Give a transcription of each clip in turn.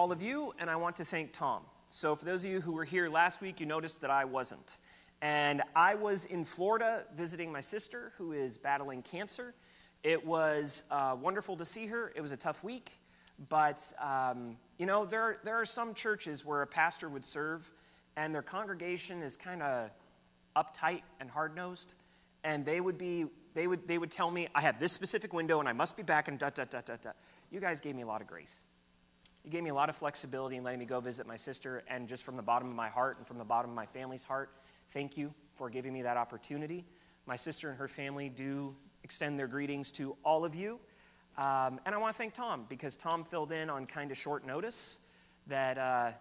all of you, and I want to thank Tom. So for those of you who were here last week, you noticed that I wasn't. And I was in Florida visiting my sister who is battling cancer. It was wonderful to see her. It was a tough week. But, there are some churches where a pastor would serve and their congregation is kind of uptight and hard-nosed. And they would tell me, I have this specific window and I must be back and da. You guys gave me a lot of grace. You gave me a lot of flexibility in letting me go visit my sister, and just from the bottom of my heart and from the bottom of my family's heart, thank you for giving me that opportunity. My sister and her family do extend their greetings to all of you. And I want to thank Tom, because Tom filled in on kind of short notice that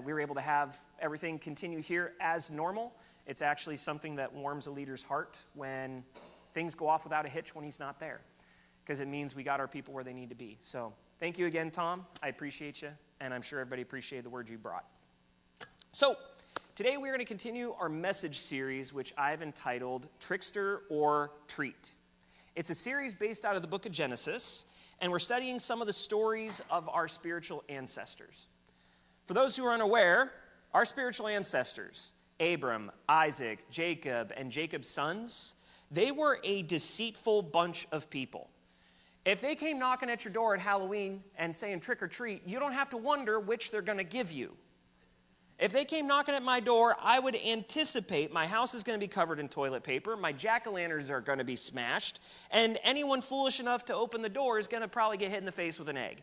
we were able to have everything continue here as normal. It's actually something that warms a leader's heart when things go off without a hitch when he's not there, because it means we got our people where they need to be. So thank you again, Tom. I appreciate you, and I'm sure everybody appreciated the word you brought. So today we're going to continue our message series, which I've entitled Trickster or Treat. It's a series based out of the book of Genesis, and we're studying some of the stories of our spiritual ancestors. For those who are unaware, our spiritual ancestors, Abram, Isaac, Jacob, and Jacob's sons, they were a deceitful bunch of people. If they came knocking at your door at Halloween and saying trick or treat, you don't have to wonder which they're going to give you. If they came knocking at my door, I would anticipate my house is going to be covered in toilet paper, my jack-o'-lanterns are going to be smashed, and anyone foolish enough to open the door is going to probably get hit in the face with an egg.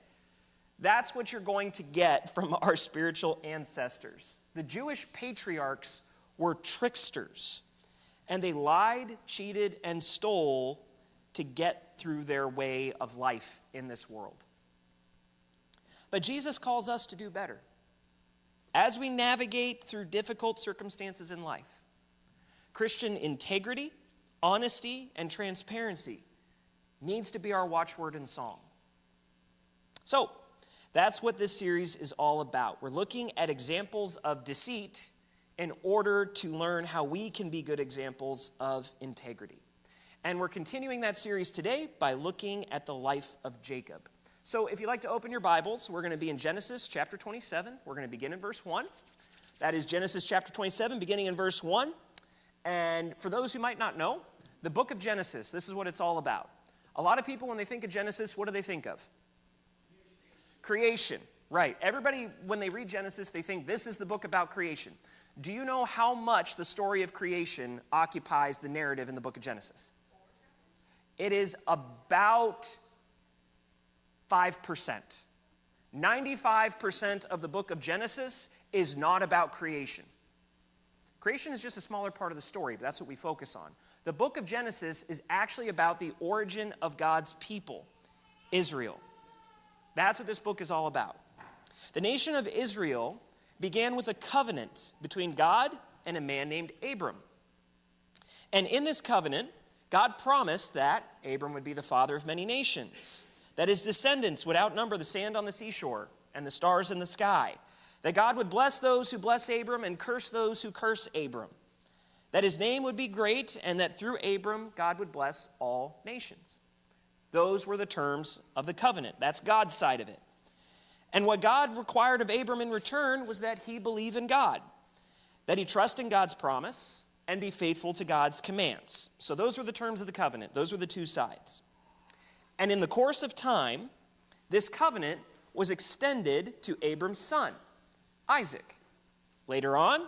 That's what you're going to get from our spiritual ancestors. The Jewish patriarchs were tricksters, and they lied, cheated, and stole to get through their way of life in this world. But Jesus calls us to do better. As we navigate through difficult circumstances in life, Christian integrity, honesty, and transparency needs to be our watchword and song. So, that's what this series is all about. We're looking at examples of deceit in order to learn how we can be good examples of integrity. And we're continuing that series today by looking at the life of Jacob. So if you'd like to open your Bibles, we're going to be in Genesis chapter 27. We're going to begin in verse 1. That is Genesis chapter 27, beginning in verse 1. And for those who might not know, the book of Genesis, this is what it's all about. A lot of people, when they think of Genesis, what do they think of? Creation. Right. Everybody, when they read Genesis, they think this is the book about creation. Do you know how much the story of creation occupies the narrative in the book of Genesis? It is about 5%. 95% of the book of Genesis is not about creation. Creation is just a smaller part of the story, but that's what we focus on. The book of Genesis is actually about the origin of God's people, Israel. That's what this book is all about. The nation of Israel began with a covenant between God and a man named Abram. And in this covenant, God promised that Abram would be the father of many nations, that his descendants would outnumber the sand on the seashore and the stars in the sky, that God would bless those who bless Abram and curse those who curse Abram, that his name would be great, and that through Abram, God would bless all nations. Those were the terms of the covenant. That's God's side of it. And what God required of Abram in return was that he believe in God, that he trust in God's promise, and be faithful to God's commands. So those were the terms of the covenant. Those were the two sides. And in the course of time, this covenant was extended to Abram's son, Isaac. Later on,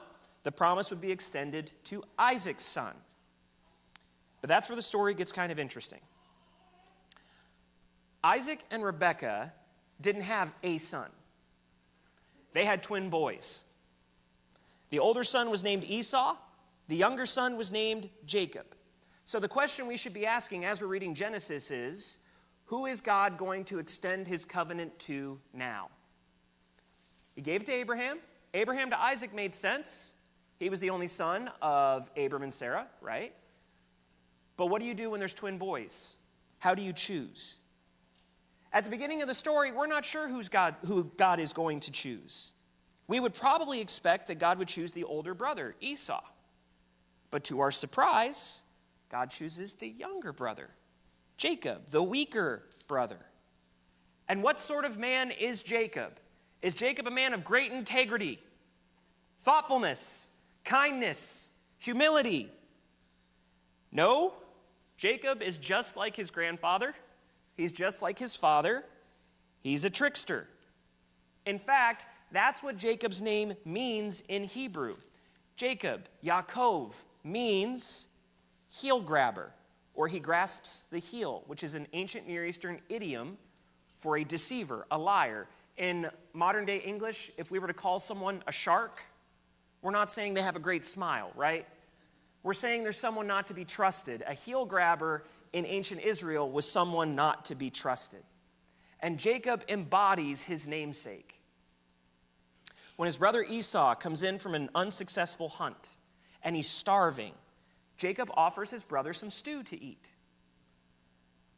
the promise would be extended to Isaac's son. But that's where the story gets kind of interesting. Isaac and Rebekah didn't have a son. They had twin boys. The older son was named Esau. The younger son was named Jacob. So the question we should be asking as we're reading Genesis is, who is God going to extend his covenant to now? He gave it to Abraham. Abraham to Isaac made sense. He was the only son of Abram and Sarah, right? But what do you do when there's twin boys? How do you choose? At the beginning of the story, we're not sure who God is going to choose. We would probably expect that God would choose the older brother, Esau. But to our surprise, God chooses the younger brother, Jacob, the weaker brother. And what sort of man is Jacob? Is Jacob a man of great integrity, thoughtfulness, kindness, humility? No, Jacob is just like his grandfather. He's just like his father. He's a trickster. In fact, that's what Jacob's name means in Hebrew. Jacob, Yaakov, means heel grabber, or he grasps the heel, which is an ancient Near Eastern idiom for a deceiver, a liar. In modern day English, if we were to call someone a shark, we're not saying they have a great smile, right? We're saying there's someone not to be trusted. A heel grabber in ancient Israel was someone not to be trusted. And Jacob embodies his namesake. When his brother Esau comes in from an unsuccessful hunt and he's starving, Jacob offers his brother some stew to eat.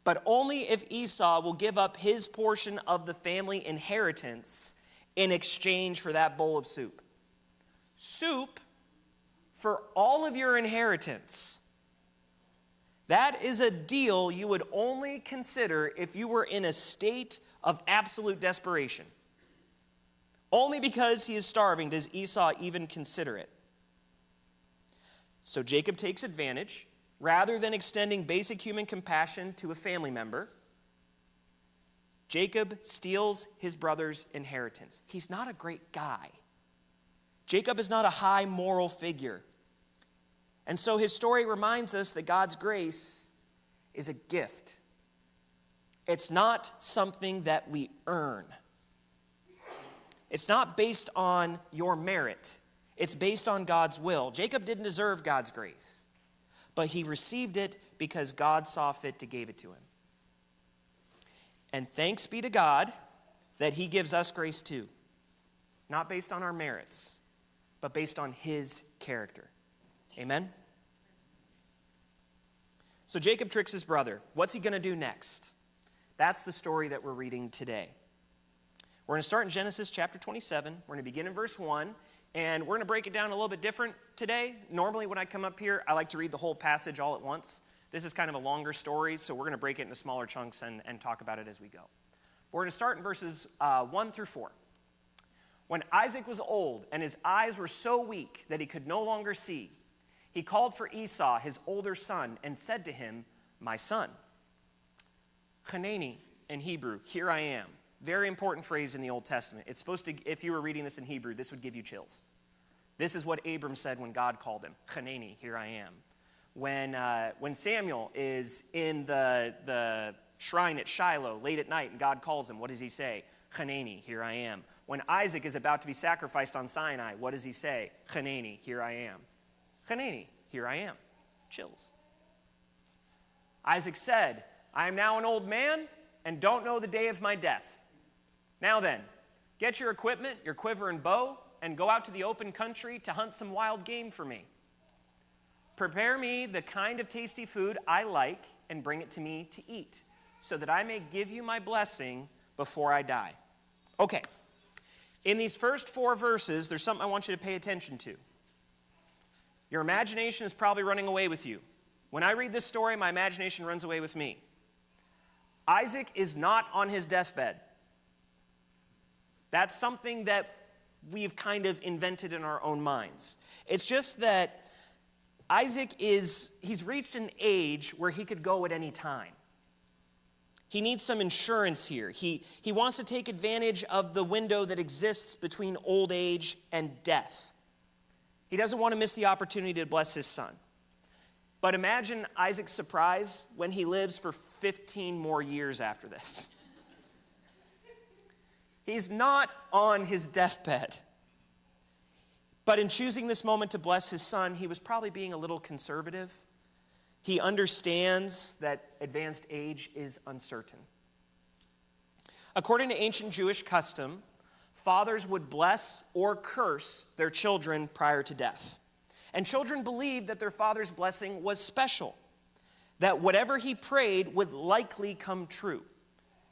But only if Esau will give up his portion of the family inheritance in exchange for that bowl of soup. Soup for all of your inheritance. That is a deal you would only consider if you were in a state of absolute desperation. Only because he is starving does Esau even consider it. So Jacob takes advantage. Rather than extending basic human compassion to a family member, Jacob steals his brother's inheritance. He's not a great guy. Jacob is not a high moral figure. And so his story reminds us that God's grace is a gift. It's not something that we earn. It's not based on your merit. It's based on God's will. Jacob didn't deserve God's grace, but he received it because God saw fit to give it to him. And thanks be to God that he gives us grace too, not based on our merits, but based on his character. Amen? So Jacob tricks his brother. What's he going to do next? That's the story that we're reading today. We're going to start in Genesis chapter 27. We're going to begin in verse 1, and we're going to break it down a little bit different today. Normally when I come up here, I like to read the whole passage all at once. This is kind of a longer story, so we're going to break it into smaller chunks and talk about it as we go. We're going to start in verses 1 through 4. When Isaac was old and his eyes were so weak that he could no longer see, he called for Esau, his older son, and said to him, "My son." Hanani in Hebrew, "Here I am." Very important phrase in the Old Testament. It's supposed to, if you were reading this in Hebrew, this would give you chills. This is what Abram said when God called him. Hanani, here I am. When Samuel is in the shrine at Shiloh late at night and God calls him, what does he say? Hanani, here I am. When Isaac is about to be sacrificed on Sinai, what does he say? Hanani, here I am. Hanani, here I am. Chills. Isaac said, "I am now an old man and don't know the day of my death. Now then, get your equipment, your quiver and bow, and go out to the open country to hunt some wild game for me. Prepare me the kind of tasty food I like and bring it to me to eat, so that I may give you my blessing before I die." Okay, in these first 4 verses, there's something I want you to pay attention to. Your imagination is probably running away with you. When I read this story, my imagination runs away with me. Isaac is not on his deathbed. That's something that we've kind of invented in our own minds. It's just that Isaac he's reached an age where he could go at any time. He needs some insurance here. He wants to take advantage of the window that exists between old age and death. He doesn't want to miss the opportunity to bless his son. But imagine Isaac's surprise when he lives for 15 more years after this. He's not on his deathbed. But in choosing this moment to bless his son, he was probably being a little conservative. He understands that advanced age is uncertain. According to ancient Jewish custom, fathers would bless or curse their children prior to death. And children believed that their father's blessing was special, that whatever he prayed would likely come true.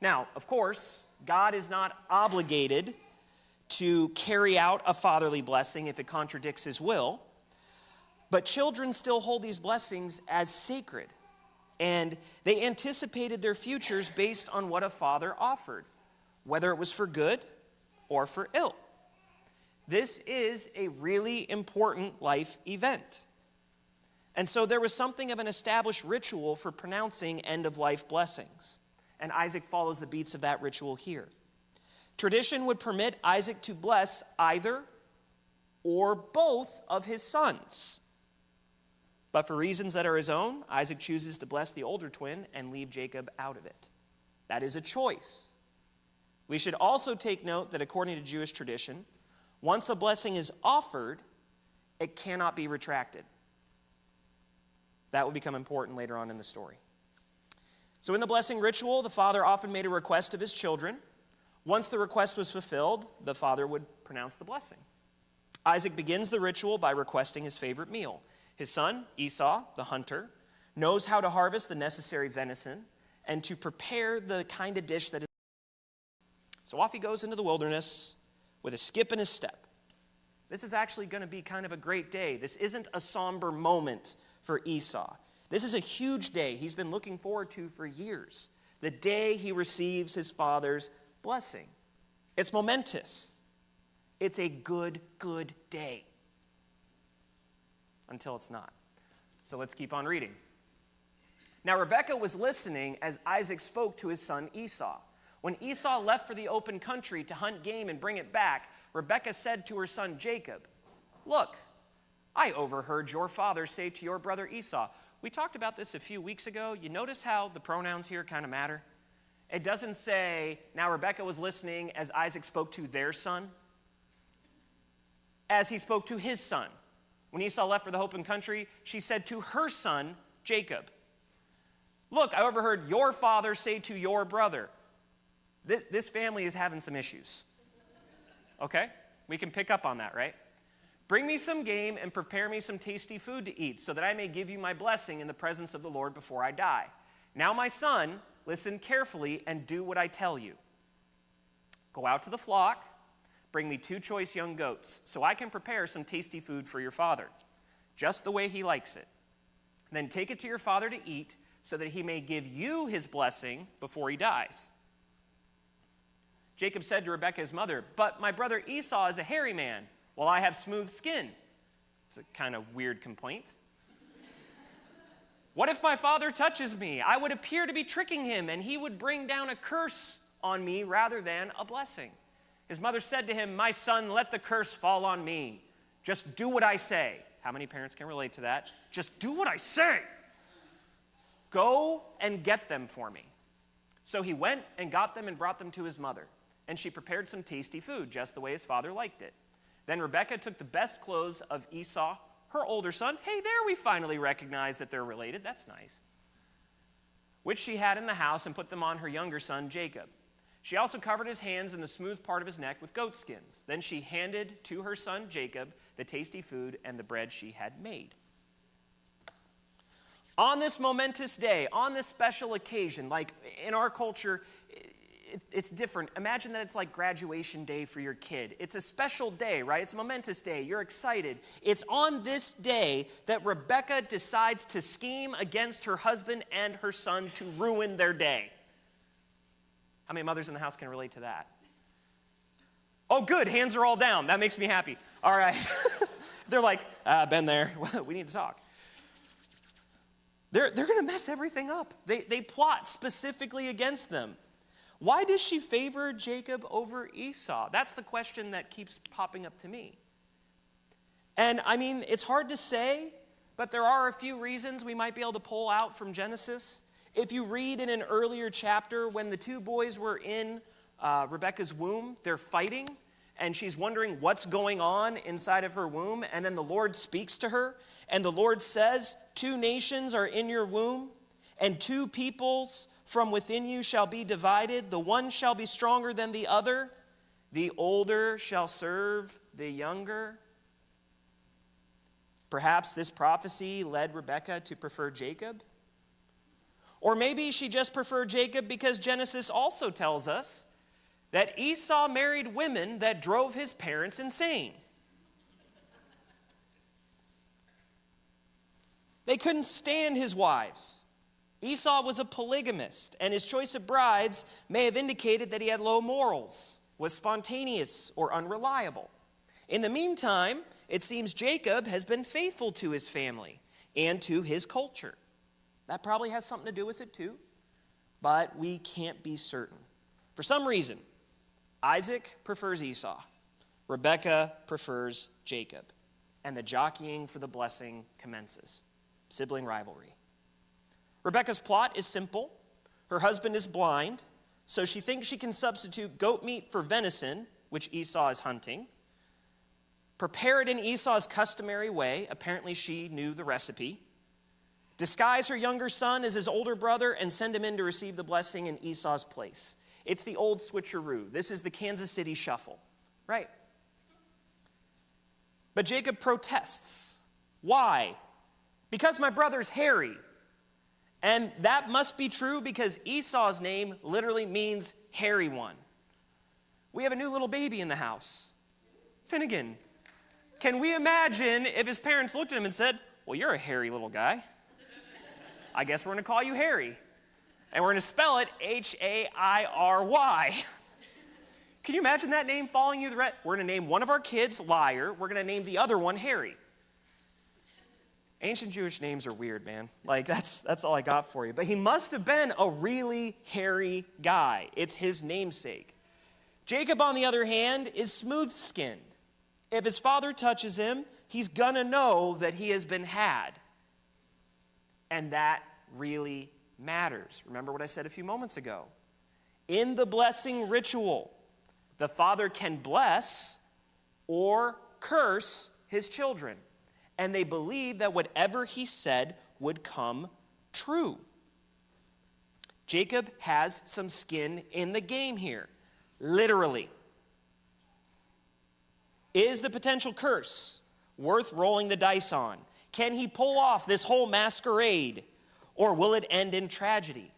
Now, of course, God is not obligated to carry out a fatherly blessing if it contradicts his will, but children still hold these blessings as sacred, and they anticipated their futures based on what a father offered, whether it was for good or for ill. This is a really important life event. And so there was something of an established ritual for pronouncing end-of-life blessings. And Isaac follows the beats of that ritual here. Tradition would permit Isaac to bless either or both of his sons. But for reasons that are his own, Isaac chooses to bless the older twin and leave Jacob out of it. That is a choice. We should also take note that according to Jewish tradition, once a blessing is offered, it cannot be retracted. That will become important later on in the story. So in the blessing ritual, the father often made a request of his children. Once the request was fulfilled, the father would pronounce the blessing. Isaac begins the ritual by requesting his favorite meal. His son, Esau, the hunter, knows how to harvest the necessary venison and to prepare the kind of dish that is. So off he goes into the wilderness with a skip in his step. This is actually going to be kind of a great day. This isn't a somber moment for Esau. This is a huge day he's been looking forward to for years. The day he receives his father's blessing. It's momentous. It's a good day. Until it's not. So let's keep on reading. Now Rebekah was listening as Isaac spoke to his son Esau. When Esau left for the open country to hunt game and bring it back, Rebekah said to her son Jacob, "Look, I overheard your father say to your brother Esau." We talked about this a few weeks ago. You notice how the pronouns here kind of matter? It doesn't say, now Rebekah was listening as Isaac spoke to their son, as he spoke to his son. When Esau left for the open country, she said to her son, Jacob, "Look, I overheard your father say to your brother." This family is having some issues. Okay? We can pick up on that, right? "Bring me some game and prepare me some tasty food to eat, so that I may give you my blessing in the presence of the Lord before I die. Now, my son, listen carefully and do what I tell you. Go out to the flock. Bring me 2 choice young goats, so I can prepare some tasty food for your father, just the way he likes it. Then take it to your father to eat, so that he may give you his blessing before he dies." Jacob said to Rebekah, his mother, "But my brother Esau is a hairy man, while I have smooth skin." It's a kind of weird complaint. "What if my father touches me? I would appear to be tricking him, and he would bring down a curse on me rather than a blessing." His mother said to him, "My son, let the curse fall on me. Just do what I say." How many parents can relate to that? Just do what I say. "Go and get them for me." So he went and got them and brought them to his mother. And she prepared some tasty food, just the way his father liked it. Then Rebekah took the best clothes of Esau, her older son. Hey, there we finally recognize that they're related. That's nice. Which she had in the house, and put them on her younger son, Jacob. She also covered his hands and the smooth part of his neck with goat skins. Then she handed to her son Jacob the tasty food and the bread she had made. On this momentous day, on this special occasion, like in our culture, it's different. Imagine that it's like graduation day for your kid. It's a special day, right? It's a momentous day. You're excited. It's on this day that Rebekah decides to scheme against her husband and her son to ruin their day. How many mothers in the house can relate to that? Oh, good. Hands are all down. That makes me happy. All right. They're like, been there. We need to talk. They're going to mess everything up. They plot specifically against them. Why does she favor Jacob over Esau? That's the question that keeps popping up to me. And I mean, it's hard to say, but there are a few reasons we might be able to pull out from Genesis. If you read in an earlier chapter, when the 2 boys were in Rebekah's womb, they're fighting, and she's wondering what's going on inside of her womb, and then the Lord speaks to her, and the Lord says, 2 nations are in your womb, and 2 peoples from within you shall be divided. The one shall be stronger than the other. The older shall serve the younger. Perhaps this prophecy led Rebekah to prefer Jacob. Or maybe she just preferred Jacob because Genesis also tells us that Esau married women that drove his parents insane. They couldn't stand his wives. Esau was a polygamist, and his choice of brides may have indicated that he had low morals. was spontaneous or unreliable. In the meantime, it seems Jacob has been faithful to his family and to his culture. That probably has something to do with it too, but we can't be certain. For some reason, Isaac prefers Esau. Rebekah prefers Jacob. And the jockeying for the blessing commences. Sibling rivalry. Rebekah's plot is simple. Her husband is blind, so she thinks she can substitute goat meat for venison, which Esau is hunting, prepare it in Esau's customary way, apparently she knew the recipe, disguise her younger son as his older brother, and send him in to receive the blessing in Esau's place. It's the old switcheroo. This is the Kansas City shuffle, right? But Jacob protests. Why? Because my brother's hairy. And that must be true because Esau's name literally means hairy one. We have a new little baby in the house. Finnegan. Can we imagine if his parents looked at him and said, well, you're a hairy little guy. I guess we're going to call you Harry. And we're going to spell it H-A-I-R-Y. Can you imagine that name following you? We're going to name one of our kids Liar. We're going to name the other one Harry. Ancient Jewish names are weird, man. Like, that's all I got for you. But he must have been a really hairy guy. It's his namesake. Jacob, on the other hand, is smooth-skinned. If his father touches him, he's going to know that he has been had. And that really matters. Remember what I said a few moments ago. In the blessing ritual, the father can bless or curse his children. And they believed that whatever he said would come true. Jacob has some skin in the game here, literally. Is the potential curse worth rolling the dice on? Can he pull off this whole masquerade, or will it end in tragedy?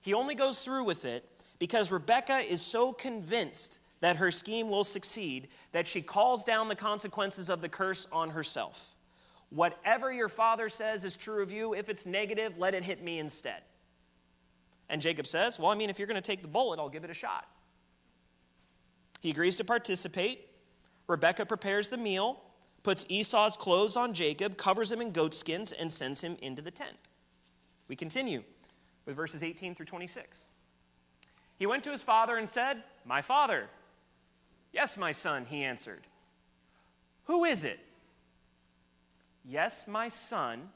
He only goes through with it because Rebekah is so convinced that her scheme will succeed that she calls down the consequences of the curse on herself. Whatever your father says is true of you, if it's negative, let it hit me instead. And Jacob says, well, if you're going to take the bullet, I'll give it a shot. He agrees to participate. Rebekah prepares the meal, puts Esau's clothes on Jacob, covers him in goat skins, and sends him into the tent. We continue with verses 18 through 26. He went to his father and said, my father. Yes, my son, he answered. Who is it? Yes, my son,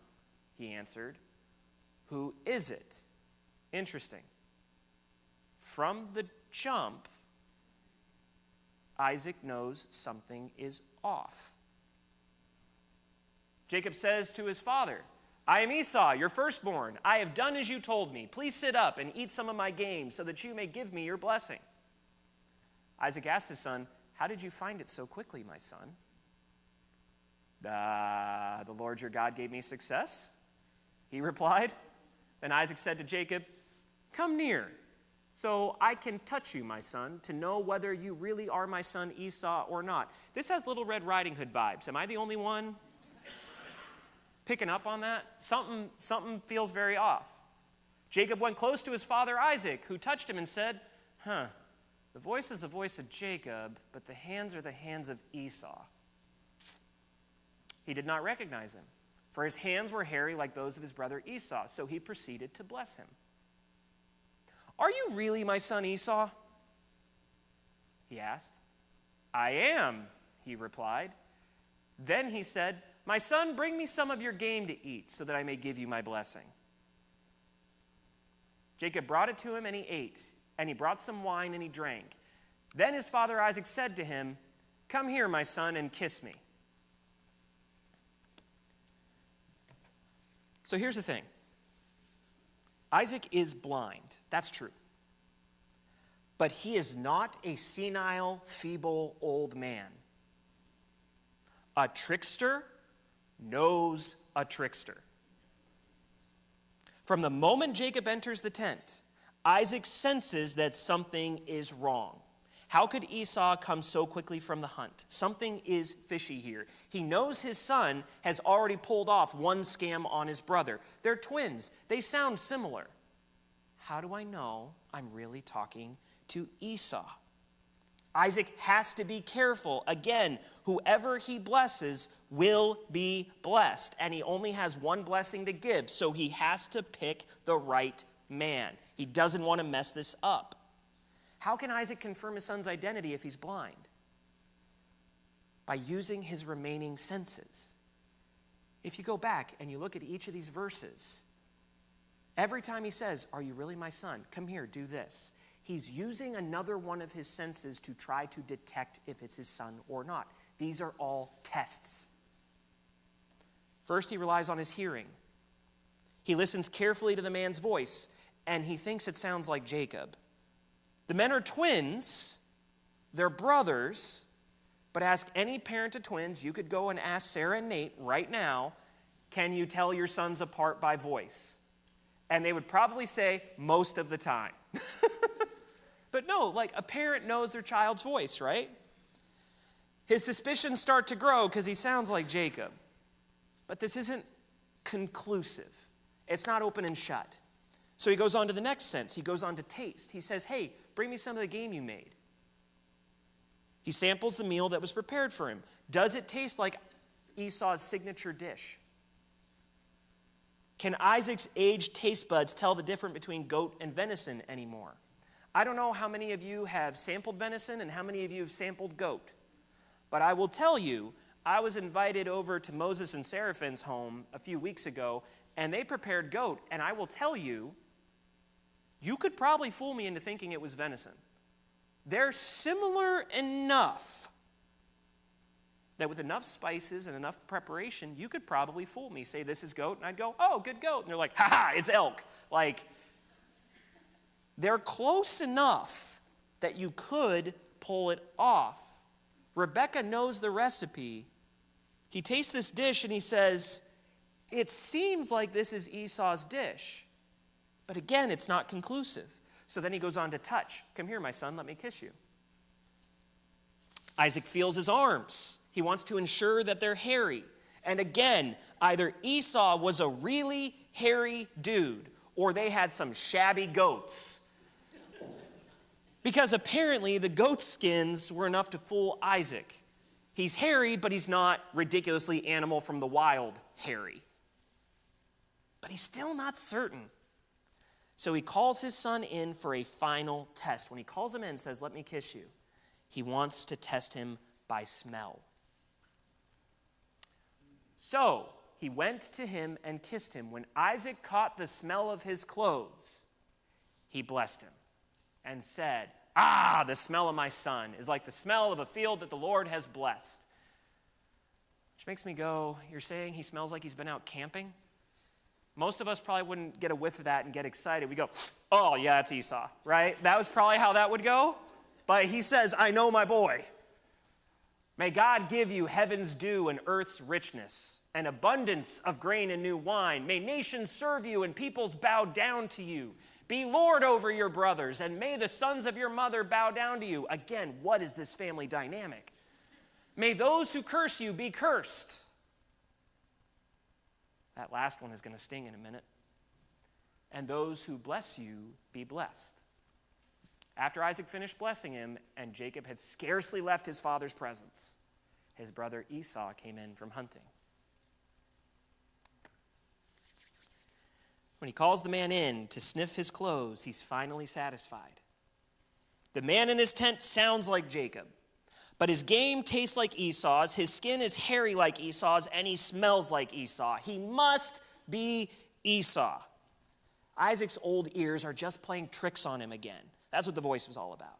he answered. Who is it? Interesting. From the jump, Isaac knows something is off. Jacob says to his father, I am Esau, your firstborn. I have done as you told me. Please sit up and eat some of my game so that you may give me your blessing. Isaac asked his son, how did you find it so quickly, my son? The Lord your God gave me success, he replied. Then Isaac said to Jacob, come near, so I can touch you, my son, to know whether you really are my son Esau or not. This has Little Red Riding Hood vibes. Am I the only one picking up on that? Something feels very off. Jacob went close to his father Isaac, who touched him and said, the voice is the voice of Jacob, but the hands are the hands of Esau. He did not recognize him, for his hands were hairy like those of his brother Esau, so he proceeded to bless him. Are you really my son Esau? He asked. I am, he replied. Then he said, my son, bring me some of your game to eat so that I may give you my blessing. Jacob brought it to him and he ate, and he brought some wine and he drank. Then his father Isaac said to him, come here, my son, and kiss me. So here's the thing. Isaac is blind. That's true. But he is not a senile, feeble old man. A trickster knows a trickster. From the moment Jacob enters the tent, Isaac senses that something is wrong. How could Esau come so quickly from the hunt? Something is fishy here. He knows his son has already pulled off one scam on his brother. They're twins. They sound similar. How do I know I'm really talking to Esau? Isaac has to be careful. Again, whoever he blesses will be blessed. And he only has one blessing to give, so he has to pick the right man. He doesn't want to mess this up. How can Isaac confirm his son's identity if he's blind? By using his remaining senses. If you go back and you look at each of these verses, every time he says, "Are you really my son? Come here, do this." He's using another one of his senses to try to detect if it's his son or not. These are all tests. First, he relies on his hearing. He listens carefully to the man's voice, and he thinks it sounds like Jacob. The men are twins. They're brothers. But ask any parent of twins, you could go and ask Sarah and Nate right now, can you tell your sons apart by voice? And they would probably say, most of the time. But no, like a parent knows their child's voice, right? His suspicions start to grow because he sounds like Jacob. But this isn't conclusive. It's not open and shut. So he goes on to the next sense. He goes on to taste. He says, hey, bring me some of the game you made. He samples the meal that was prepared for him. Does it taste like Esau's signature dish? Can Isaac's aged taste buds tell the difference between goat and venison anymore? I don't know how many of you have sampled venison and how many of you have sampled goat. But I will tell you, I was invited over to Moses and Seraphin's home a few weeks ago, and they prepared goat. And I will tell you, you could probably fool me into thinking it was venison. They're similar enough that with enough spices and enough preparation, you could probably fool me. Say, this is goat, and I'd go, oh, good goat. And they're like, ha-ha, it's elk. Like, they're close enough that you could pull it off. Rebecca knows the recipe. He tastes this dish, and he says, it seems like this is Esau's dish. But again, it's not conclusive. So then he goes on to touch. Come here, my son, let me kiss you. Isaac feels his arms. He wants to ensure that they're hairy. And again, either Esau was a really hairy dude, or they had some shabby goats. Because apparently the goat skins were enough to fool Isaac. He's hairy, but he's not ridiculously animal from the wild hairy. But he's still not certain. So he calls his son in for a final test. When he calls him in and says, let me kiss you, he wants to test him by smell. So he went to him and kissed him. When Isaac caught the smell of his clothes, he blessed him and said, ah, the smell of my son is like the smell of a field that the Lord has blessed. Which makes me go, you're saying he smells like he's been out camping? Most of us probably wouldn't get a whiff of that and get excited. We go, oh, yeah, it's Esau, right? That was probably how that would go. But he says, I know my boy. May God give you heaven's dew and earth's richness, an abundance of grain and new wine. May nations serve you and peoples bow down to you. Be Lord over your brothers, and may the sons of your mother bow down to you. Again, what is this family dynamic? May those who curse you be cursed. That last one is going to sting in a minute. And those who bless you be blessed. After Isaac finished blessing him, and Jacob had scarcely left his father's presence, his brother Esau came in from hunting. When he calls the man in to sniff his clothes, he's finally satisfied. The man in his tent sounds like Jacob, but his game tastes like Esau's, his skin is hairy like Esau's, and he smells like Esau. He must be Esau. Isaac's old ears are just playing tricks on him again. That's what the voice was all about.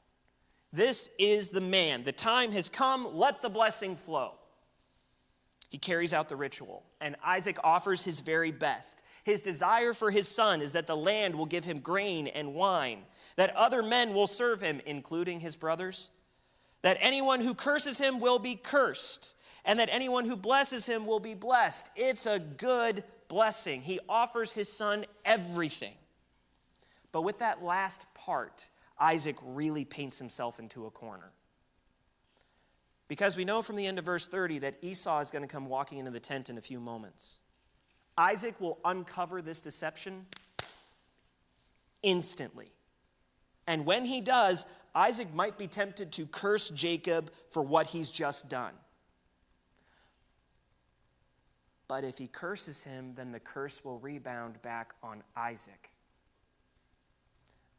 This is the man. The time has come. Let the blessing flow. He carries out the ritual, and Isaac offers his very best. His desire for his son is that the land will give him grain and wine, that other men will serve him, including his brothers, that anyone who curses him will be cursed, and that anyone who blesses him will be blessed. It's a good blessing. He offers his son everything. But with that last part, Isaac really paints himself into a corner. Because we know from the end of verse 30 that Esau is going to come walking into the tent in a few moments. Isaac will uncover this deception instantly. And when he does, Isaac might be tempted to curse Jacob for what he's just done. But if he curses him, then the curse will rebound back on Isaac.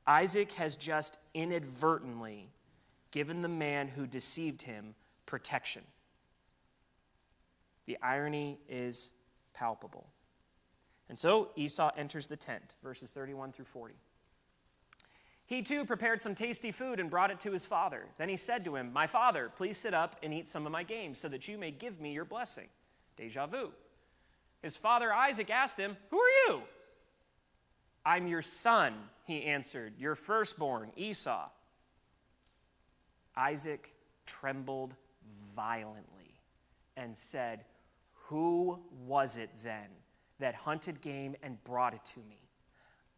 Isaac has just inadvertently given the man who deceived him protection. The irony is palpable. And so Esau enters the tent, verses 31 through 40. He too prepared some tasty food and brought it to his father. Then he said to him, "My father, please sit up and eat some of my game so that you may give me your blessing." Deja vu. His father Isaac asked him, "Who are you?" "I'm your son," he answered, "your firstborn, Esau." Isaac trembled violently and said, "Who was it then that hunted game and brought it to me?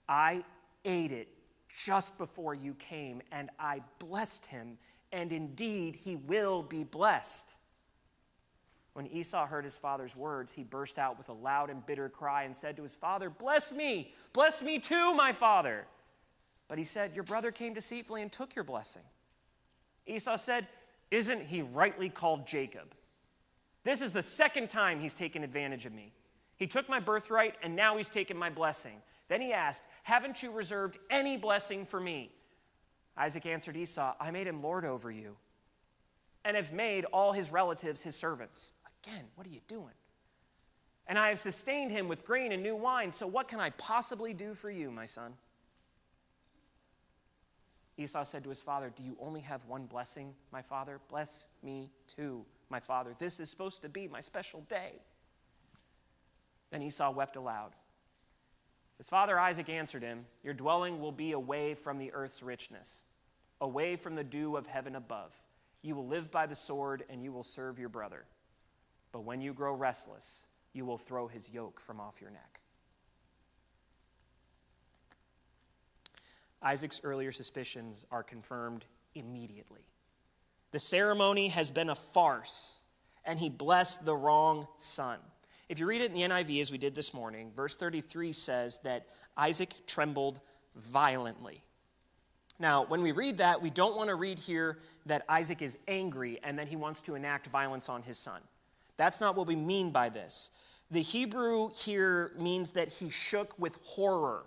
I ate it just before you came, and I blessed him, and indeed he will be blessed." When Esau heard his father's words, he burst out with a loud and bitter cry and said to his father, bless me too, my father." But he said, "Your brother came deceitfully and took your blessing." Esau said, "Isn't he rightly called Jacob? This is the second time he's taken advantage of me. He took my birthright, and now he's taken my blessing." Then he asked, "Haven't you reserved any blessing for me?" Isaac answered Esau, "I made him lord over you, and have made all his relatives his servants." Again, what are you doing? "And I have sustained him with grain and new wine, so what can I possibly do for you, my son?" Esau said to his father, "Do you only have one blessing, my father? Bless me too, my father. This is supposed to be my special day." Then Esau wept aloud. His father Isaac answered him, "Your dwelling will be away from the earth's richness, away from the dew of heaven above. You will live by the sword, and you will serve your brother. But when you grow restless, you will throw his yoke from off your neck." Isaac's earlier suspicions are confirmed immediately. The ceremony has been a farce, and he blessed the wrong son. If you read it in the NIV, as we did this morning, verse 33 says that Isaac trembled violently. Now, when we read that, we don't want to read here that Isaac is angry and that he wants to enact violence on his son. That's not what we mean by this. The Hebrew here means that he shook with horror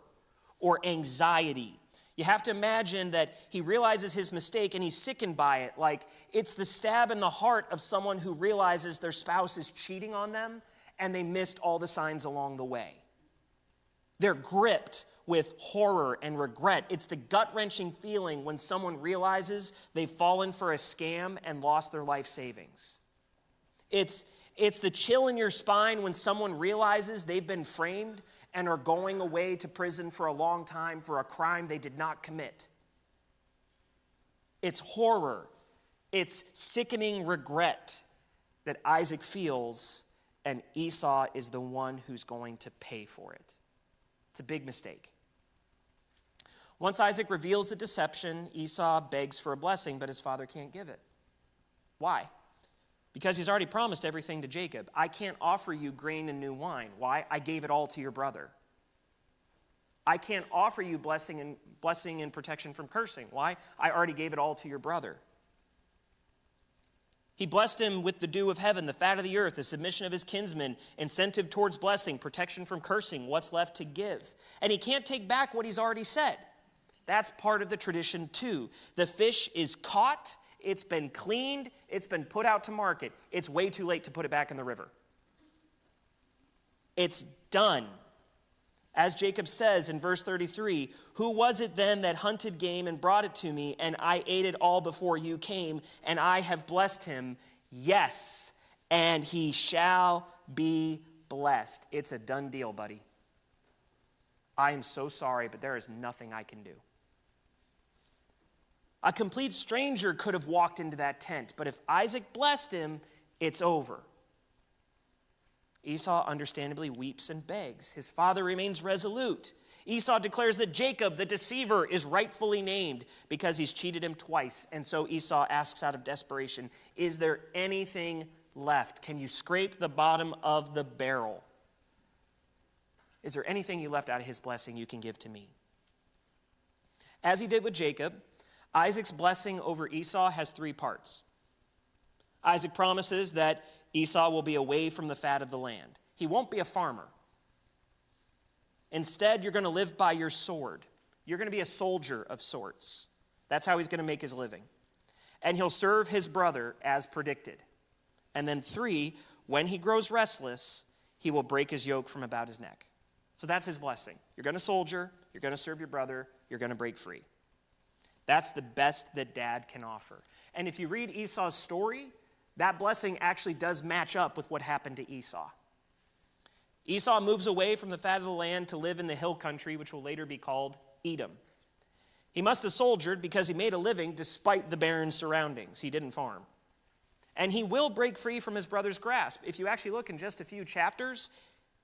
or anxiety. You have to imagine that he realizes his mistake and he's sickened by it. Like it's the stab in the heart of someone who realizes their spouse is cheating on them and they missed all the signs along the way. They're gripped with horror and regret. It's the gut-wrenching feeling when someone realizes they've fallen for a scam and lost their life savings. It's the chill in your spine when someone realizes they've been framed and are going away to prison for a long time for a crime they did not commit. It's horror. It's sickening regret that Isaac feels, and Esau is the one who's going to pay for it. It's a big mistake. Once Isaac reveals the deception, Esau begs for a blessing, but his father can't give it. Why? Because he's already promised everything to Jacob. "I can't offer you grain and new wine." Why? "I gave it all to your brother." "I can't offer you blessing and protection from cursing." Why? "I already gave it all to your brother." He blessed him with the dew of heaven, the fat of the earth, the submission of his kinsmen, incentive towards blessing, protection from cursing, what's left to give. And he can't take back what he's already said. That's part of the tradition too. The fish is caught, it's been cleaned, it's been put out to market. It's way too late to put it back in the river. It's done. As Jacob says in verse 33, "Who was it then that hunted game and brought it to me, and I ate it all before you came, and I have blessed him? Yes, and he shall be blessed." It's a done deal, buddy. I am so sorry, but there is nothing I can do. A complete stranger could have walked into that tent, but if Isaac blessed him, it's over. Esau understandably weeps and begs. His father remains resolute. Esau declares that Jacob, the deceiver, is rightfully named because he's cheated him twice. And so Esau asks out of desperation, "Is there anything left? Can you scrape the bottom of the barrel? Is there anything you left out of his blessing you can give to me?" As he did with Jacob, Isaac's blessing over Esau has three parts. Isaac promises that Esau will be away from the fat of the land. He won't be a farmer. Instead, you're going to live by your sword. You're going to be a soldier of sorts. That's how he's going to make his living. And he'll serve his brother as predicted. And then 3, when he grows restless, he will break his yoke from about his neck. So that's his blessing. You're going to soldier, you're going to serve your brother, you're going to break free. That's the best that dad can offer. And if you read Esau's story, that blessing actually does match up with what happened to Esau. Esau moves away from the fat of the land to live in the hill country, which will later be called Edom. He must have soldiered because he made a living despite the barren surroundings. He didn't farm. And he will break free from his brother's grasp. If you actually look in just a few chapters,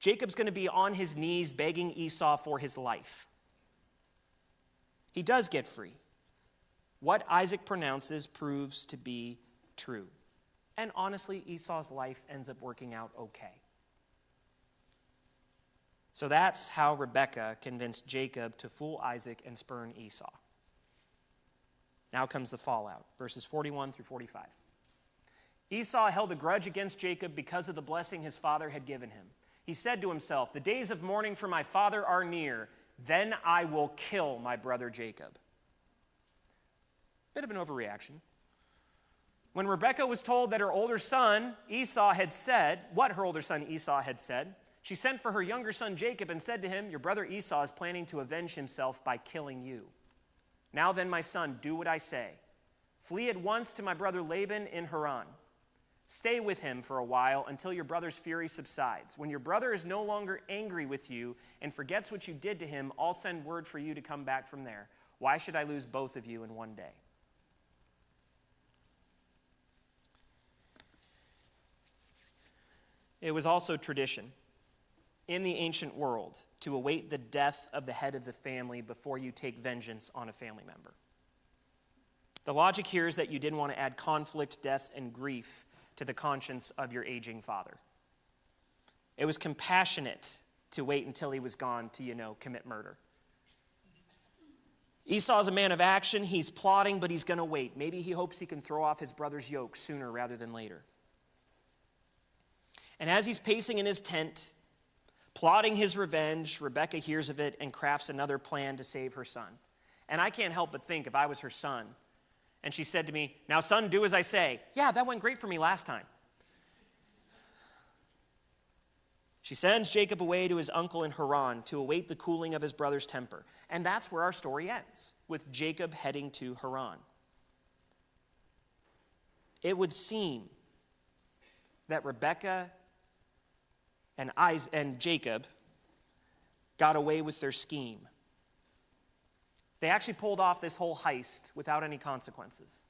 Jacob's going to be on his knees begging Esau for his life. He does get free. What Isaac pronounces proves to be true. And honestly, Esau's life ends up working out okay. So that's how Rebekah convinced Jacob to fool Isaac and spurn Esau. Now comes the fallout, verses 41 through 45. Esau held a grudge against Jacob because of the blessing his father had given him. He said to himself, "The days of mourning for my father are near. Then I will kill my brother Jacob." Bit of an overreaction. When Rebekah was told that her older son Esau had said, what her older son Esau had said, she sent for her younger son Jacob and said to him, "Your brother Esau is planning to avenge himself by killing you. Now then, my son, do what I say. Flee at once to my brother Laban in Haran. Stay with him for a while until your brother's fury subsides. When your brother is no longer angry with you and forgets what you did to him, I'll send word for you to come back from there. Why should I lose both of you in one day?" It was also tradition in the ancient world to await the death of the head of the family before you take vengeance on a family member. The logic here is that you didn't want to add conflict, death, and grief to the conscience of your aging father. It was compassionate to wait until he was gone to, commit murder. Esau's a man of action. He's plotting, but he's going to wait. Maybe he hopes he can throw off his brother's yoke sooner rather than later. And as he's pacing in his tent, plotting his revenge, Rebekah hears of it and crafts another plan to save her son. And I can't help but think if I was her son, and she said to me, "Now, son, do as I say." "Yeah, that went great for me last time." She sends Jacob away to his uncle in Haran to await the cooling of his brother's temper. And that's where our story ends, with Jacob heading to Haran. It would seem that Rebekah and Jacob got away with their scheme. They actually pulled off this whole heist without any consequences.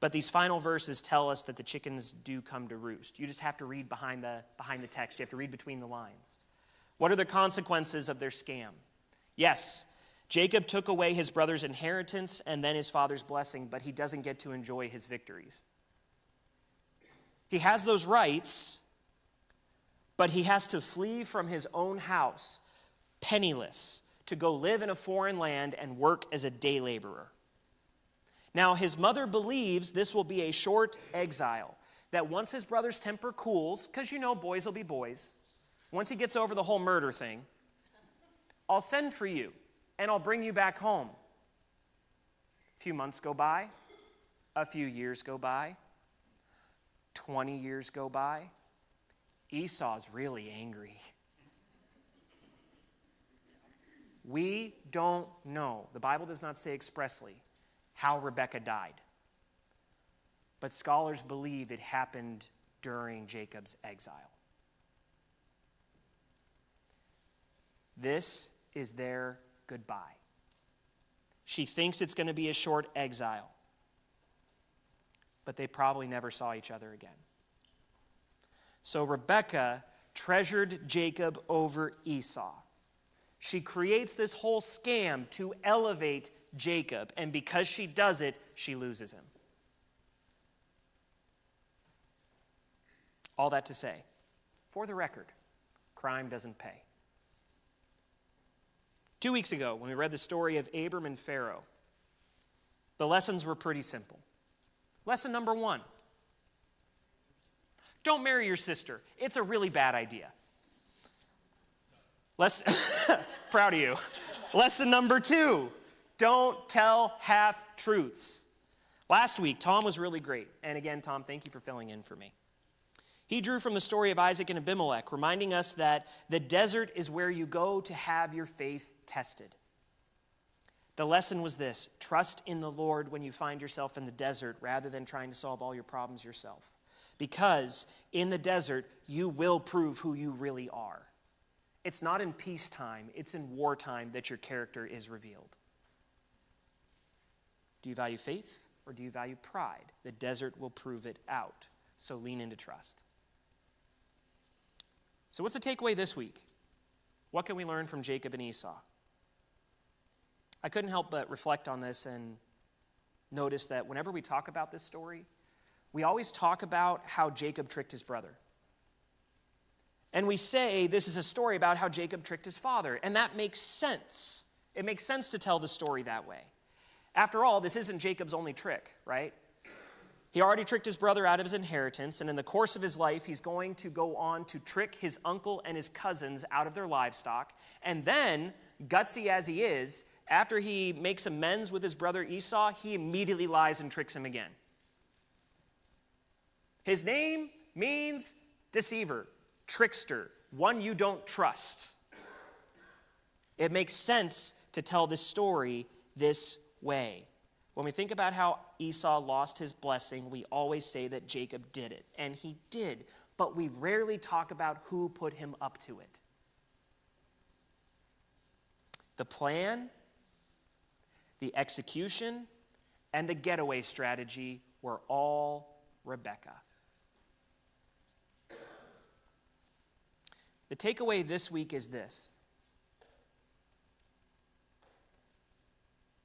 But these final verses tell us that the chickens do come to roost. You just have to read behind the text. You have to read between the lines. What are the consequences of their scam? Yes, Jacob took away his brother's inheritance and then his father's blessing, but he doesn't get to enjoy his victories. He has those rights, but he has to flee from his own house, penniless, to go live in a foreign land and work as a day laborer. Now, his mother believes this will be a short exile, that once his brother's temper cools, because boys will be boys, once he gets over the whole murder thing, I'll send for you and I'll bring you back home. A few months go by, a few years go by, 20 years go by. Esau's really angry. We don't know. The Bible does not say expressly how Rebekah died. But scholars believe it happened during Jacob's exile. This is their goodbye. She thinks it's going to be a short exile. But they probably never saw each other again. So Rebekah treasured Jacob over Esau. She creates this whole scam to elevate Jacob, and because she does it, she loses him. All that to say, for the record, crime doesn't pay. 2 weeks ago, when we read the story of Abram and Pharaoh, The lessons were pretty simple. Lesson number 1, don't marry your sister. It's a really bad idea. Proud of you. Lesson number 2, don't tell half-truths. Last week, Tom was really great. And again, Tom, thank you for filling in for me. He drew from the story of Isaac and Abimelech, reminding us that the desert is where you go to have your faith tested. The lesson was this: trust in the Lord when you find yourself in the desert rather than trying to solve all your problems yourself. Because in the desert, you will prove who you really are. It's not in peacetime, it's in wartime that your character is revealed. Do you value faith or do you value pride? The desert will prove it out. So lean into trust. So what's the takeaway this week? What can we learn from Jacob and Esau? I couldn't help but reflect on this and notice that whenever we talk about this story, we always talk about how Jacob tricked his brother. And we say this is a story about how Jacob tricked his father, and that makes sense. It makes sense to tell the story that way. After all, this isn't Jacob's only trick, right? He already tricked his brother out of his inheritance, and in the course of his life, he's going to go on to trick his uncle and his cousins out of their livestock. And then, gutsy as he is, after he makes amends with his brother Esau, he immediately lies and tricks him again. His name means deceiver, trickster, one you don't trust. It makes sense to tell this story this way. When we think about how Esau lost his blessing, we always say that Jacob did it. And he did, but we rarely talk about who put him up to it. The plan, the execution, and the getaway strategy were all Rebekah. The takeaway this week is this: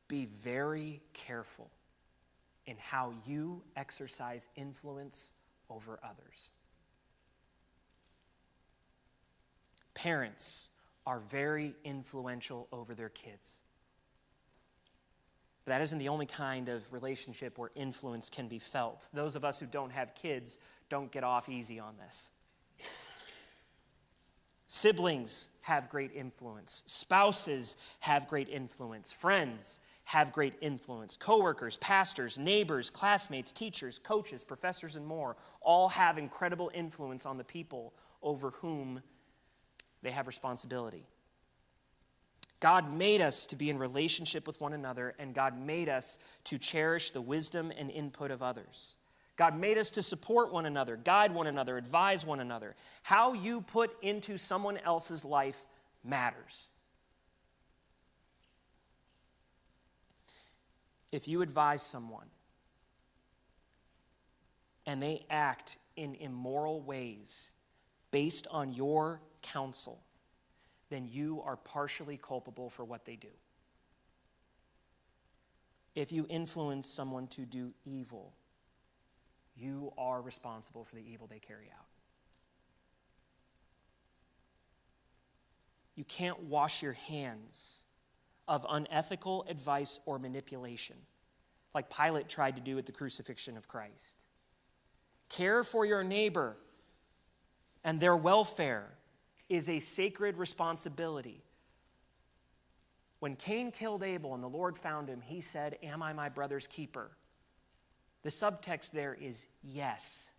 be very careful in how you exercise influence over others. Parents are very influential over their kids. But that isn't the only kind of relationship where influence can be felt. Those of us who don't have kids don't get off easy on this. Siblings have great influence. Spouses have great influence. Friends have great influence. Coworkers, pastors, neighbors, classmates, teachers, coaches, professors, and more all have incredible influence on the people over whom they have responsibility. God made us to be in relationship with one another, and God made us to cherish the wisdom and input of others. God made us to support one another, guide one another, advise one another. How you put into someone else's life matters. If you advise someone and they act in immoral ways based on your counsel, then you are partially culpable for what they do. If you influence someone to do evil, you are responsible for the evil they carry out. You can't wash your hands of unethical advice or manipulation, like Pilate tried to do at the crucifixion of Christ. Care for your neighbor and their welfare is a sacred responsibility. When Cain killed Abel and the Lord found him, he said, "Am I my brother's keeper?" The subtext there is yes.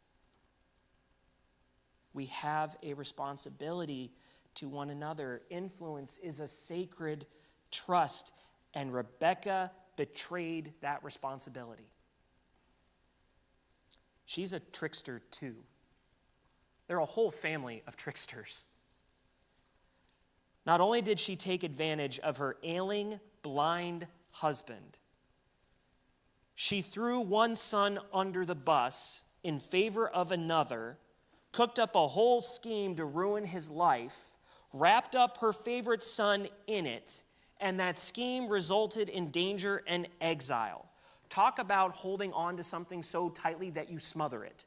We have a responsibility to one another. Influence is a sacred trust, and Rebekah betrayed that responsibility. She's a trickster too. They're a whole family of tricksters. Not only did she take advantage of her ailing, blind husband, she threw one son under the bus in favor of another, cooked up a whole scheme to ruin his life, wrapped up her favorite son in it, and that scheme resulted in danger and exile. Talk about holding on to something so tightly that you smother it.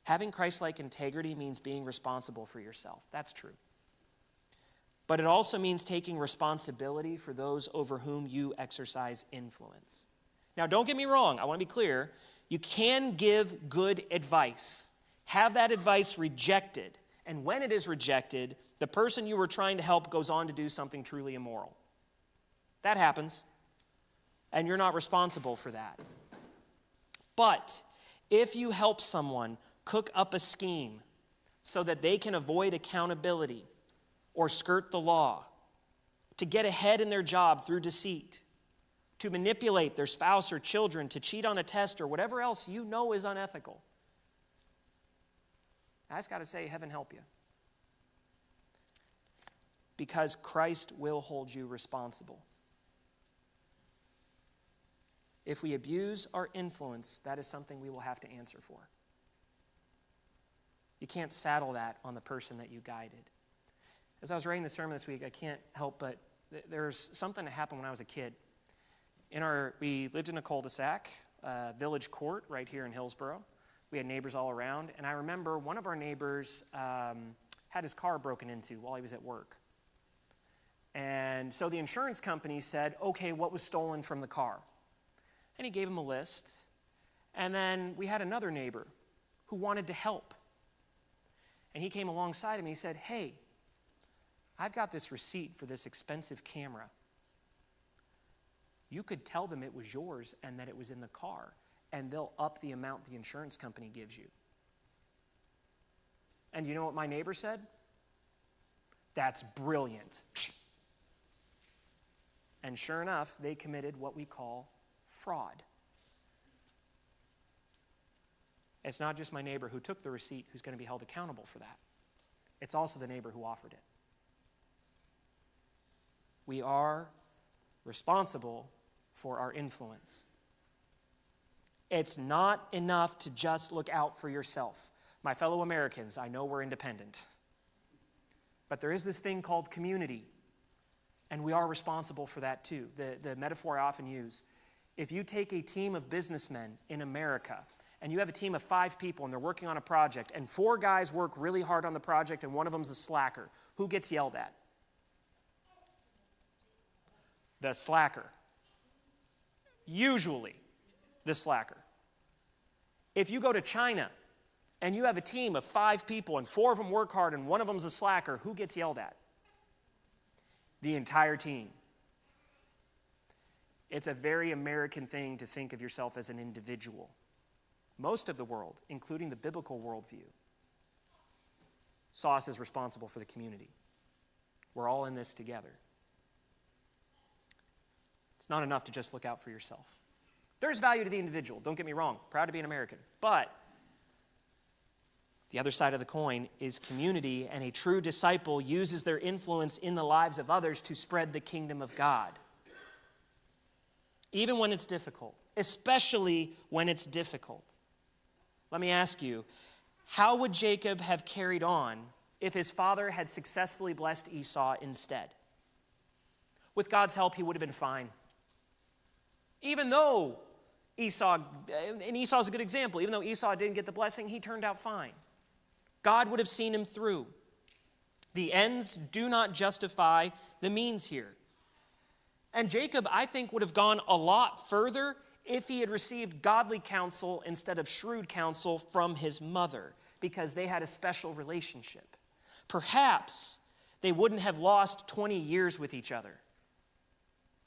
Having Christ-like integrity means being responsible for yourself. That's true. but it also means taking responsibility for those over whom you exercise influence. Now, don't get me wrong. I want to be clear. You can give good advice. Have that advice rejected. And when it is rejected, the person you were trying to help goes on to do something truly immoral. That happens. And you're not responsible for that. But if you help someone cook up a scheme so that they can avoid accountability or skirt the law, to get ahead in their job through deceit, to manipulate their spouse or children, to cheat on a test or whatever else you know is unethical, I just got to say, heaven help you. Because Christ will hold you responsible. If we abuse our influence, that is something we will have to answer for. You can't saddle that on the person that you guided. As I was writing the sermon this week, I can't help but there's something that happened when I was a kid. We lived in a cul-de-sac, village court right here in Hillsboro. We had neighbors all around, and I remember one of our neighbors had his car broken into while he was at work. And so the insurance company said, okay, what was stolen from the car? And he gave him a list. And then we had another neighbor who wanted to help. And he came alongside him and he said, hey, I've got this receipt for this expensive camera. You could tell them it was yours and that it was in the car, and they'll up the amount the insurance company gives you. And you know what my neighbor said? That's brilliant. And sure enough, they committed what we call fraud. It's not just my neighbor who took the receipt who's going to be held accountable for that. It's also the neighbor who offered it. We are responsible for our influence. It's not enough to just look out for yourself. My fellow Americans, I know we're independent. But there is this thing called community, and we are responsible for that too. The metaphor I often use, if you take a team of businessmen in America, and you have a team of 5 people and they're working on a project, and 4 guys work really hard on the project and one of them's a slacker, who gets yelled at? The slacker. Usually, the slacker. If you go to China and you have a team of 5 people and 4 of them work hard and one of them's a slacker, who gets yelled at? The entire team. It's a very American thing to think of yourself as an individual. Most of the world, including the biblical worldview, saw us as responsible for the community. We're all in this together. It's not enough to just look out for yourself. There's value to the individual, don't get me wrong. Proud to be an American. But the other side of the coin is community, and a true disciple uses their influence in the lives of others to spread the kingdom of God. Even when it's difficult, especially when it's difficult. Let me ask you, how would Jacob have carried on if his father had successfully blessed Esau instead? With God's help, he would have been fine. Even though Esau's a good example, even though Esau didn't get the blessing, he turned out fine. God would have seen him through. The ends do not justify the means here. And Jacob, I think, would have gone a lot further if he had received godly counsel instead of shrewd counsel from his mother, because they had a special relationship. Perhaps they wouldn't have lost 20 years with each other.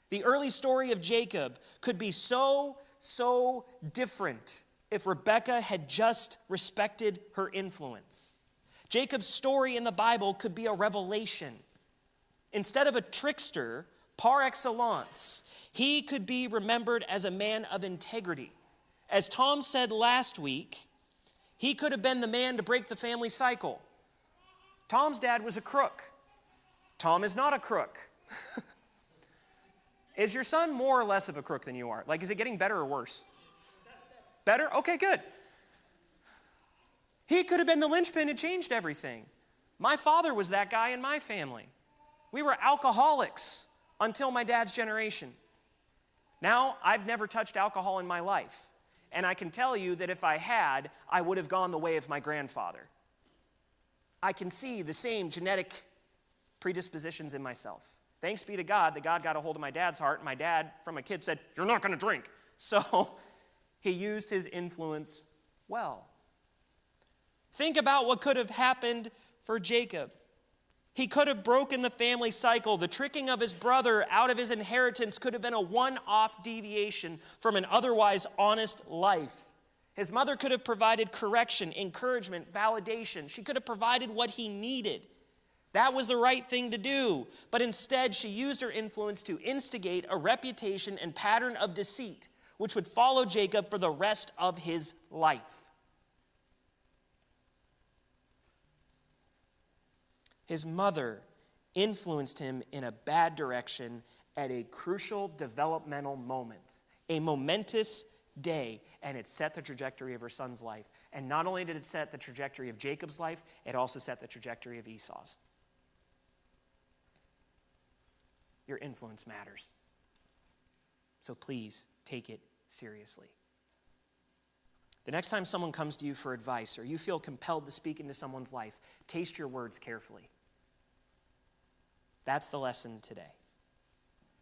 The early story of Jacob could be so different if Rebekah had just respected her influence. Jacob's story in the Bible could be a revelation. Instead of a trickster, par excellence, he could be remembered as a man of integrity. As Tom said last week, he could have been the man to break the family cycle. Tom's dad was a crook. Tom is not a crook. Is your son more or less of a crook than you are? Like, is it getting better or worse? Better? Okay, good. He could have been the linchpin that changed everything. My father was that guy in my family. We were alcoholics until my dad's generation. Now, I've never touched alcohol in my life. And I can tell you that if I had, I would have gone the way of my grandfather. I can see the same genetic predispositions in myself. Thanks be to God that God got a hold of my dad's heart, and my dad, from a kid, said, "You're not going to drink." So he used his influence well. Think about what could have happened for Jacob. He could have broken the family cycle. The tricking of his brother out of his inheritance could have been a one-off deviation from an otherwise honest life. His mother could have provided correction, encouragement, validation. She could have provided what he needed. That was the right thing to do. But instead, she used her influence to instigate a reputation and pattern of deceit, which would follow Jacob for the rest of his life. His mother influenced him in a bad direction at a crucial developmental moment, a momentous day, and it set the trajectory of her son's life. And not only did it set the trajectory of Jacob's life, it also set the trajectory of Esau's. Your influence matters. So please take it seriously. The next time someone comes to you for advice or you feel compelled to speak into someone's life, taste your words carefully. That's the lesson today.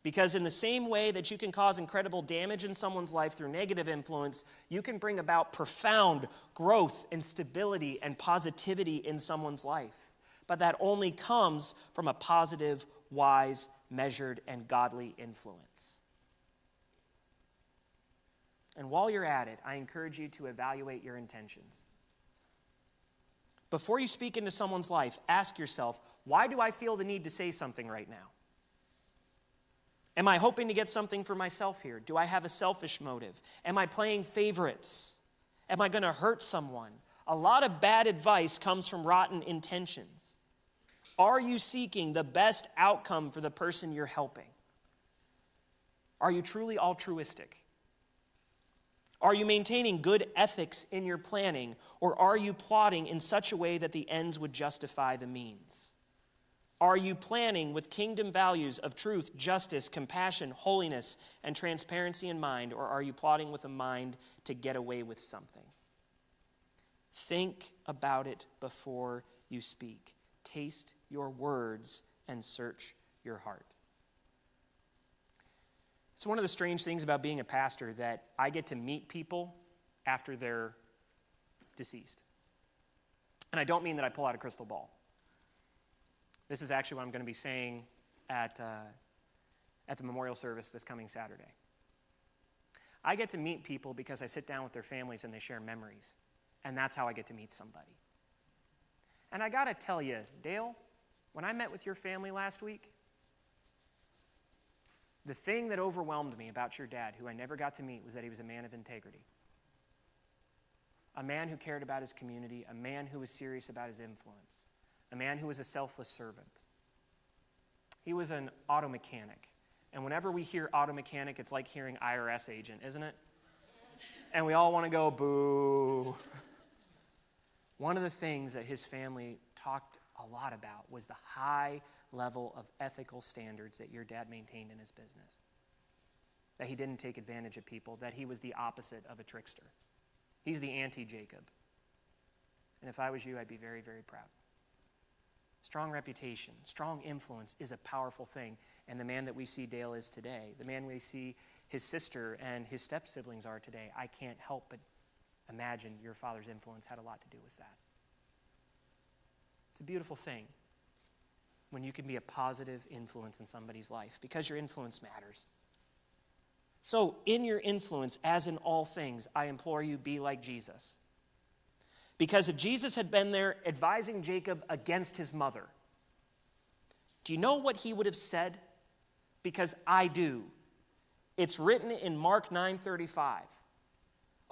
Because in the same way that you can cause incredible damage in someone's life through negative influence, you can bring about profound growth and stability and positivity in someone's life. But that only comes from a positive, wise, measured, and godly influence. And while you're at it, I encourage you to evaluate your intentions. Before you speak into someone's life, ask yourself, why do I feel the need to say something right now? Am I hoping to get something for myself here? Do I have a selfish motive? Am I playing favorites? Am I going to hurt someone? A lot of bad advice comes from rotten intentions. Are you seeking the best outcome for the person you're helping? Are you truly altruistic? Are you maintaining good ethics in your planning, or are you plotting in such a way that the ends would justify the means? Are you planning with kingdom values of truth, justice, compassion, holiness, and transparency in mind, or are you plotting with a mind to get away with something? Think about it before you speak. Taste your words and search your heart. It's one of the strange things about being a pastor that I get to meet people after they're deceased. And I don't mean that I pull out a crystal ball. This is actually what I'm going to be saying at the memorial service this coming Saturday. I get to meet people because I sit down with their families and they share memories. And that's how I get to meet somebody. And I got to tell you, Dale, when I met with your family last week, the thing that overwhelmed me about your dad, who I never got to meet, was that he was a man of integrity. A man who cared about his community, a man who was serious about his influence, a man who was a selfless servant. He was an auto mechanic. And whenever we hear auto mechanic, it's like hearing IRS agent, isn't it? And we all want to go, boo. One of the things that his family talked a lot about was the high level of ethical standards that your dad maintained in his business. That he didn't take advantage of people, that he was the opposite of a trickster. He's the anti-Jacob. And if I was you, I'd be very, very proud. Strong reputation, strong influence is a powerful thing. And the man that we see Dale is today, the man we see his sister and his step-siblings are today, I can't help but imagine your father's influence had a lot to do with that. It's a beautiful thing when you can be a positive influence in somebody's life, because your influence matters. So in your influence, as in all things, I implore you, be like Jesus. Because if Jesus had been there advising Jacob against his mother, do you know what he would have said? Because I do. It's written in Mark 9:35.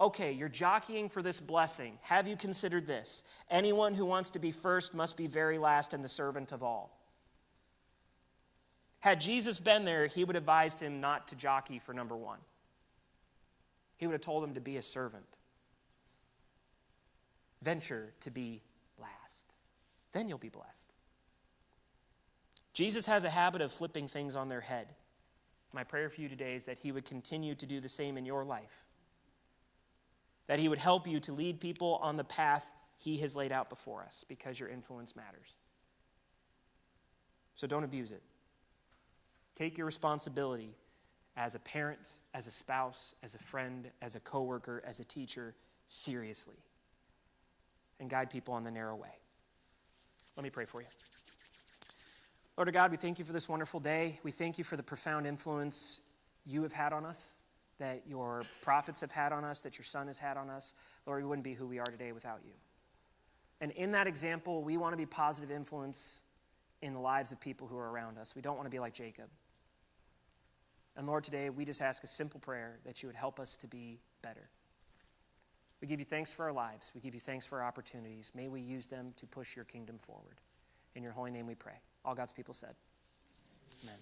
Okay, you're jockeying for this blessing. Have you considered this? Anyone who wants to be first must be very last and the servant of all. Had Jesus been there, he would have advised him not to jockey for number one. He would have told him to be a servant. Venture to be last. Then you'll be blessed. Jesus has a habit of flipping things on their head. My prayer for you today is that he would continue to do the same in your life. That he would help you to lead people on the path he has laid out before us, because your influence matters. So don't abuse it. Take your responsibility as a parent, as a spouse, as a friend, as a coworker, as a teacher, seriously. And guide people on the narrow way. Let me pray for you. Lord God, we thank you for this wonderful day. We thank you for the profound influence you have had on us, that your prophets have had on us, that your Son has had on us. Lord, we wouldn't be who we are today without you. And in that example, we want to be positive influence in the lives of people who are around us. We don't want to be like Jacob. And Lord, today we just ask a simple prayer that you would help us to be better. We give you thanks for our lives. We give you thanks for our opportunities. May we use them to push your kingdom forward. In your holy name we pray. All God's people said, amen.